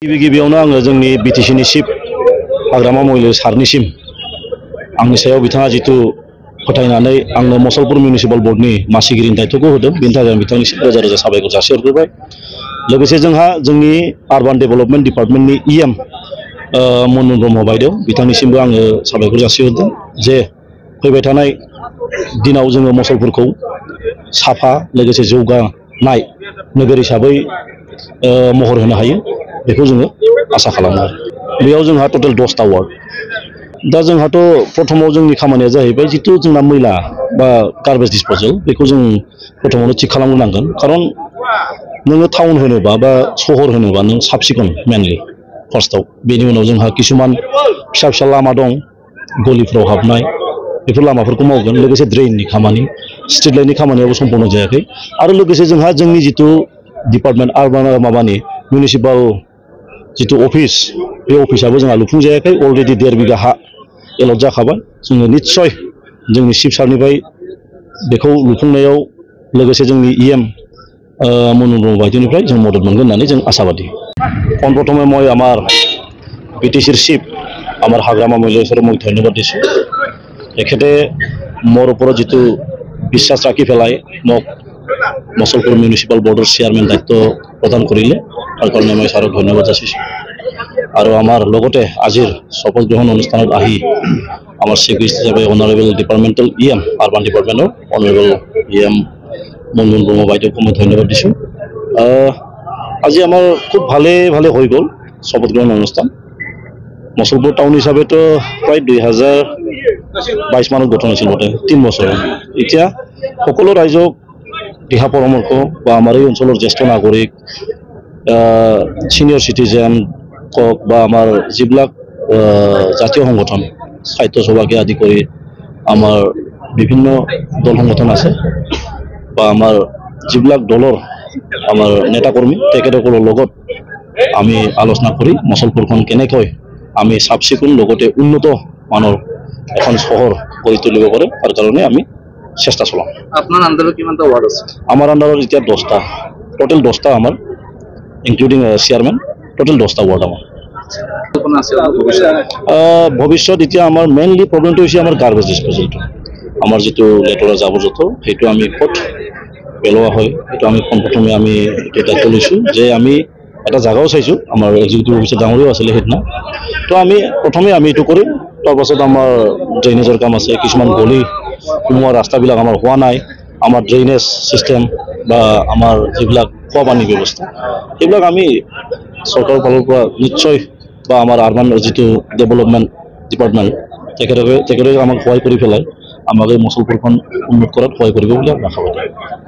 गिबियावनो आङो जोंनि बिटिसिनि चिफ हाग्रामा महिला सारनिसिम आंनि सायाव बिथाङा जितु फोथायनानै आंनो मसलपुर मिउनिसिपाल बर्डनि मासिगिरिनि दायित्वखौ होदों बेनि थाखाय आं बिथांनिसिम रोजा रोजा साबायखर जासिहरग्रोबाय। लोगोसे जोंहा जोंनि आर्बान डेभेलपमेन्ट डिपार्टमेन्टनि इएम मनमोन ब्रह्म बायदेव बिथांनिसिमबो आङो साबायखर जासिहरदों जे फैबाय थानाय दिनाव जोङो मसलपुरखौ साफा लोगोसे जौगानाय नोगोर हिसाबै महर होनो हायो बेखौ जोङो आसा खालामो आरो बेयाव जोंहा टटेल 10टा वार्ड दा जोंहाथ' प्रथमाव जोंनि खामानिया जाहैबाय जितु जोंना मैला बा गार्बेज डिसप'जेल बेखौ जों प्रथमावनो थिग खालामग्रोनांगोन खारन नोङो टाउन होनोबा बा सहर होनोबा नों साब सिखोन मेनलि फार्स्टआव बेनि उनाव जोंहा किसुमान फिसा फिसा लामा दं गलिफ्राव हाबनाय बेफोर लामाफोरखौ मावगोन लोगोसे ड्रेननि खामानि स्ट्रिट लाइटनि खामानियाबो सम्पन्न जायाखै आरो लोगोसे जोंहा जोंनि जितु डिपार्टमेन्ट आर्बान माबानि मिउनिसिपाल जितु अफिस बे अफिसाबो जोंहा लुफुंजायाखै अलरेडि 1.5 बिघा हा एलट जाखाबाय जोङो निस्सय जोंनि चिफ सारनिफ्राय बेखौ लुफुंनायाव लोगोसे जोंनि इएम मनमोन ब्रह्म बायदिनिफ्राय जों मदद मोनगोन होननानै जों आशाबादि। পোনপ্ৰথমে মই আমাৰ বিটিচিৰ চিফ আমাৰ হাগ্ৰামা মহিলাসকলক মই ধন্যবাদ দিছোঁ। তেখেতে মোৰ ওপৰত যিটো বিশ্বাস ৰাখি পেলাই মোক মছলপুৰ মিউনিচিপাল বৰ্ডৰ চেয়াৰমেন দায়িত্ব প্ৰদান কৰিলে তাৰ কাৰণে মই ছাৰক ধন্যবাদ যাচিছোঁ। আৰু আমাৰ লগতে আজিৰ শপত গ্ৰহণ অনুষ্ঠানত আহি আমাৰ চিফ গেষ্ট হিচাপে অনাৰেবল ডিপাৰ্টমেণ্টেল ইএম আৰ্বান ডিপাৰ্টমেণ্টৰ অনাৰেবল ইএম মনমোহন ব্ৰহ্ম বাইদেউকো মই ধন্যবাদ দিছোঁ। আজি আমাৰ খুব ভালে হৈ গ'ল শপত গ্ৰহণ অনুষ্ঠান। মছলপুৰ টাউন হিচাপেতো প্ৰায় 2022 মানত গঠন হৈছিল বটে 3 বছৰ। এতিয়া সকলো ৰাইজক দিহা পৰামৰ্শ বা আমাৰ এই অঞ্চলৰ জ্যেষ্ঠ নাগৰিক সিনিয়ৰ চিটিজেন কক বা আমাৰ যিবিলাক জাতীয় সংগঠন সাহিত্য সভাকে আদি কৰি আমাৰ বিভিন্ন দল সংগঠন আছে বা আমাৰ যিবিলাক দলৰ আমাৰ নেতাকৰ্মী তেখেতসকলৰ লগত আমি আলোচনা কৰি মছলপুৰখন কেনেকৈ আমি চাফ চিকুণ লগতে উন্নত মানৰ এখন চহৰ গঢ়ি তুলিব পাৰে তাৰ কাৰণে আমি চেষ্টা চলাম। আপনাৰ আন্ডাৰে কিমানটা ওয়াৰ্ড আছে? আমাৰ আন্ডাৰত এতিয়া 10টা টোটেল 10টা আমাৰ ইনক্লুডিং চেয়াৰম্যান টোটেল 10টা ওয়াৰ্ড আমাৰ। ভবিষ্যৎ এতিয়া আমাৰ মেইনলি প্ৰব্লেমটো হৈছে আমাৰ গাৰ্বেজ ডিছপ'জেলটো আমাৰ যিটো লেতেৰা জাবৰ জোঁথৰ সেইটো আমি ক'ত পেলোৱা হয় সেইটো আমি পোনপ্ৰথমে আমি দায়িত্ব লৈছোঁ যে আমি এটা জাগাও চাইছোঁ আমাৰ এক্সিকিউটিভ অফিচাৰ ডাঙৰীয়াও আছিলে সেইদিনা তো আমি প্ৰথমে আমি এইটো কৰিম তাৰপাছত আমাৰ ড্ৰেইনেজৰ কাম আছে কিছুমান গলি সোমোৱা ৰাস্তাবিলাক আমাৰ হোৱা নাই আমাৰ ড্ৰেইনেজ চিষ্টেম বা আমাৰ যিবিলাক খোৱা পানীৰ ব্যৱস্থা সেইবিলাক আমি চৰকাৰৰ ফালৰ পৰা নিশ্চয় বা আমাৰ আৰ্বান যিটো ডেভেলপমেণ্ট ডিপাৰ্টমেণ্ট তেখেতে আমাক সহায় কৰি পেলাই আমাক এই মছলপুৰখন উন্নত কৰাত সহায় কৰিব বুলি আশাবাদী।